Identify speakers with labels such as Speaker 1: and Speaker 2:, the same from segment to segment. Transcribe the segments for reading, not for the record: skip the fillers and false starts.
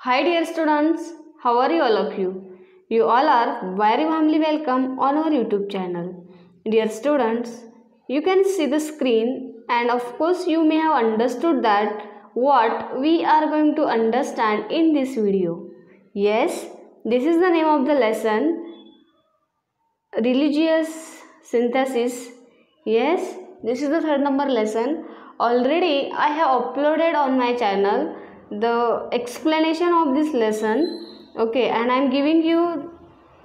Speaker 1: Hi dear students, how are you all of you? You all are very warmly welcome on our YouTube channel. Dear students, you can see the screen and of course you may have understood that what we are going to understand in this video. Yes, this is the name of the lesson, Religious Synthesis. Yes, this is the third number lesson. Already I have uploaded on my channel the explanation of this lesson. Okay, and I am giving you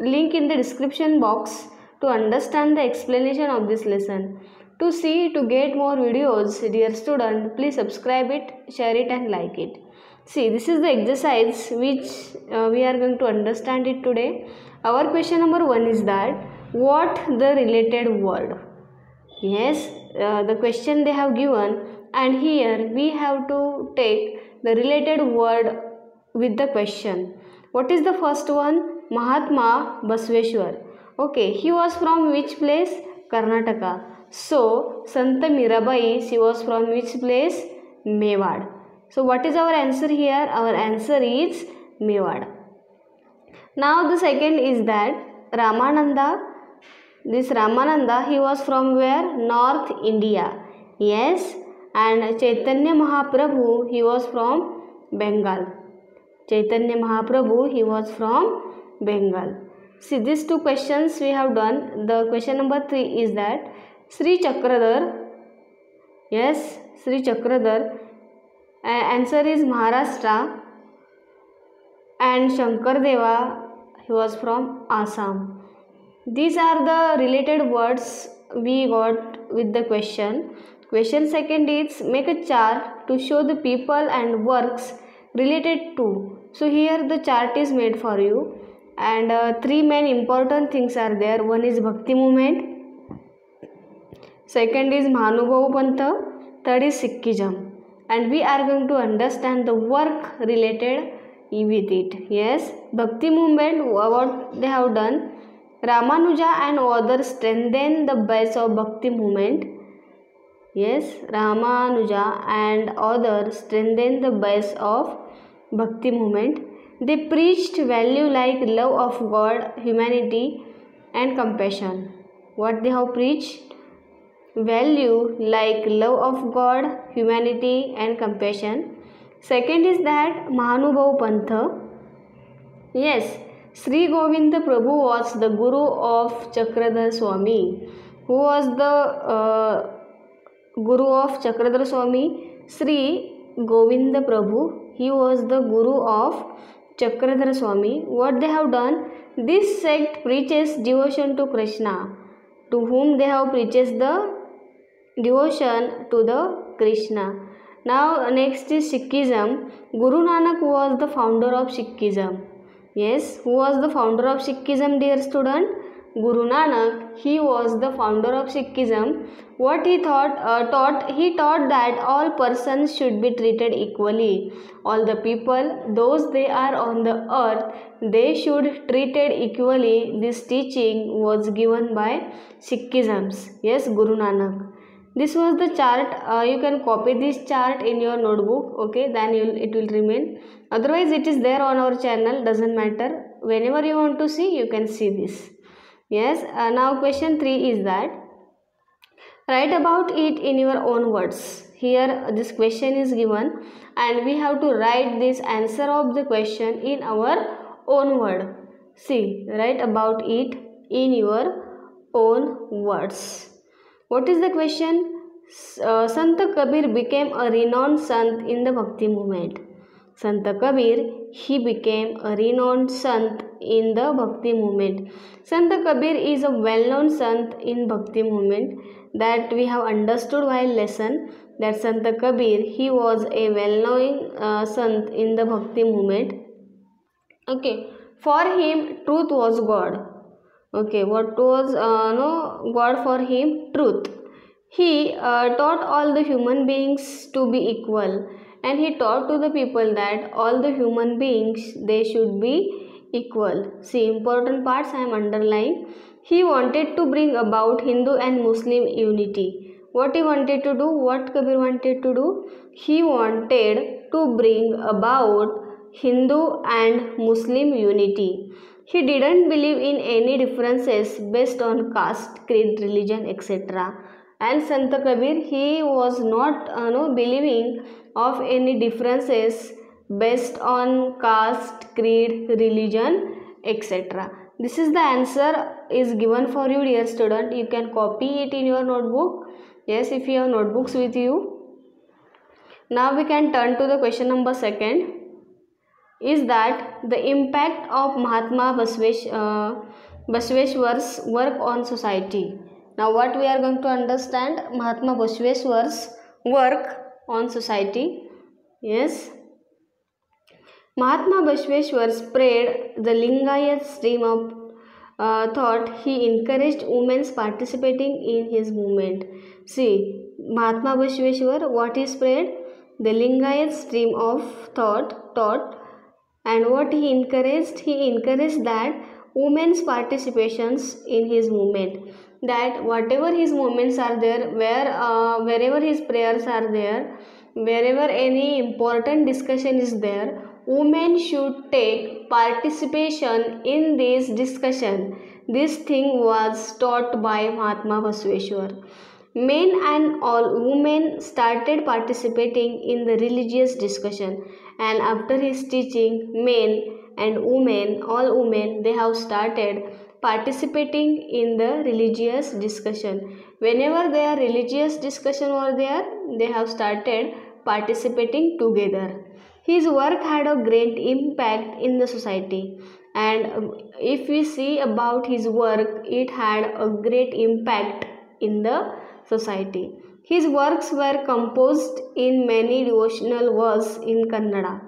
Speaker 1: link in the description box to understand the explanation of this lesson. To see, to get more videos, dear student, please subscribe it, share it and like it. See, this is the exercise which we are going to understand it today. Our question number 1 is that what the related word? Yes, the question they have given, and here we have to take the related word with the question. What is the first one? Mahatma Basveshwar. Okay, he was from which place? Karnataka. So, Santa Mirabai, she was from which place? Mewad. So, what is our answer here? Our answer is Mewad. Now, the second is that Ramananda. This Ramananda, he was from where? North India. Yes. And Chaitanya Mahaprabhu, he was from Bengal. Chaitanya Mahaprabhu, he was from Bengal. See, these two questions we have done. The question number 3 is that Sri Chakradhar. Yes, Sri Chakradhar. Answer is Maharashtra. And Shankar Deva, he was from Assam. These are the related words we got with the question. Question second is make a chart to show the people and works related to. So here the chart is made for you, and three main important things are there. One is Bhakti movement, second is Mahanubhav Pantha, third is Sikhism, and we are going to understand the work related with it. Yes, Bhakti movement, what they have done. Ramanuja and others strengthen the base of Bhakti movement. Yes, Ramanuja and others strengthen the base of Bhakti movement. They preached value like love of God, humanity and compassion. What they have preached? Value like love of God, humanity and compassion. Second is that Mahanubhav Pantha. Yes, Sri Govinda Prabhu was the guru of Chakradhar Swami. Who was the guru of Chakradhar Swami? Sri Govinda Prabhu. He was the guru of Chakradhar Swami. What they have done? This sect preaches devotion to Krishna. To whom they have preaches the devotion to the Krishna. Now next is Sikhism. Guru Nanak was the founder of Sikhism. Yes, who was the founder of Sikhism, dear student? Guru Nanak, he was the founder of Sikhism. What he taught? He taught that all persons should be treated equally. All the people, those they are on the earth, they should treated equally. This teaching was given by Sikhism. Yes, Guru Nanak. This was the chart. You can copy this chart in your notebook. Okay, then it will remain. Otherwise, it is there on our channel. Doesn't matter. Whenever you want to see, you can see this. Yes. Now, question 3 is that write about it in your own words. Here, this question is given, and we have to write this answer of the question in our own word. See, write about it in your own words. What is the question? Sant Kabir became a renowned sant in the Bhakti movement. Sant Kabir, he became a renowned sant in the Bhakti movement. Sant Kabir is a well-known sant in Bhakti movement, that we have understood while lesson, that Sant Kabir, he was a well-known sant in the Bhakti movement. Okay, for him truth was God. Okay, what was God for him? Truth. He taught all the human beings to be equal, and he taught to the people that all the human beings, they should be equal. See, important parts I am underlying. He wanted to bring about Hindu and Muslim unity. What he wanted to do? What Kabir wanted to do? He wanted to bring about Hindu and Muslim unity. He didn't believe in any differences based on caste, creed, religion, etc. And Sant Kabir, he was not believing of any differences based on caste, creed, religion, etc. This is the answer is given for you, dear student. You can copy it in your notebook. Yes, if you have notebooks with you. Now we can turn to the question number 2. Is that the impact of Mahatma Basaveshwar's work on society. Now what we are going to understand, Mahatma Basaveshwar's work on society. Yes, Mahatma Basaveshwar spread the Lingayat stream of thought. He encouraged women participating in his movement. See, Mahatma Basaveshwar, what he spread? The Lingayat stream of thought. And what he encouraged? He encouraged that women's participations in his movement. That whatever his movements are there, wherever his prayers are there, wherever any important discussion is there, women should take participation in this discussion. This thing was taught by Mahatma Basaveshwar. Men and all women started participating in the religious discussion, and after his teaching, men and women, all women, they have started participating in the religious discussion. Whenever their religious discussion were there, they have started participating together. His work had a great impact in the society, and if we see about his work, it had a great impact in the society. His works were composed in many devotional verses in Kannada.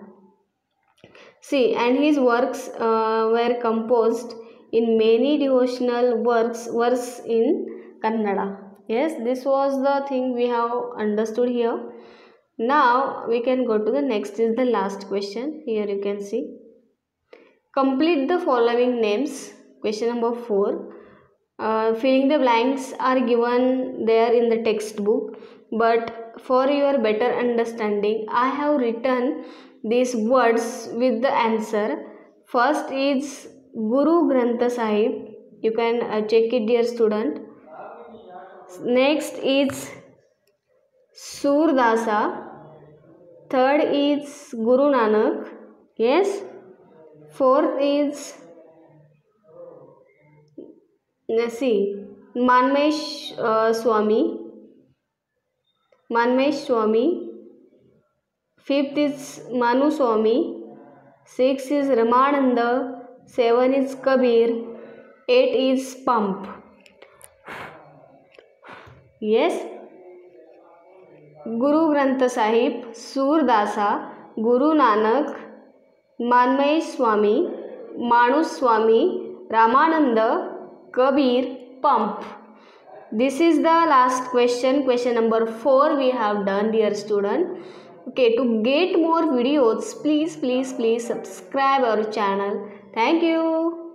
Speaker 1: See, and his works were composed in many devotional verse in Kannada. Yes, this was the thing we have understood here. Now we can go to the next, is the last question. Here you can see. Complete the following names. Question number 4. Filling the blanks are given there in the textbook, but for your better understanding, I have written these words with the answer. First is Guru Granth Sahib. You can check it, dear student. Next is Surdasa. Third is Guru Nanak. Yes. Fourth is Manmesh Swami. Fifth is Manu Swami. Sixth is Ramananda. 7 is Kabir. 8 is Pump. Yes. Guru Granth Sahib, Surdasa, Guru Nanak, Manmesh Swami, Manu Swami, Ramananda, Kabir, Pump. This is the last question. Question number 4 we have done, dear student. Okay, to get more videos, please subscribe our channel. Thank you.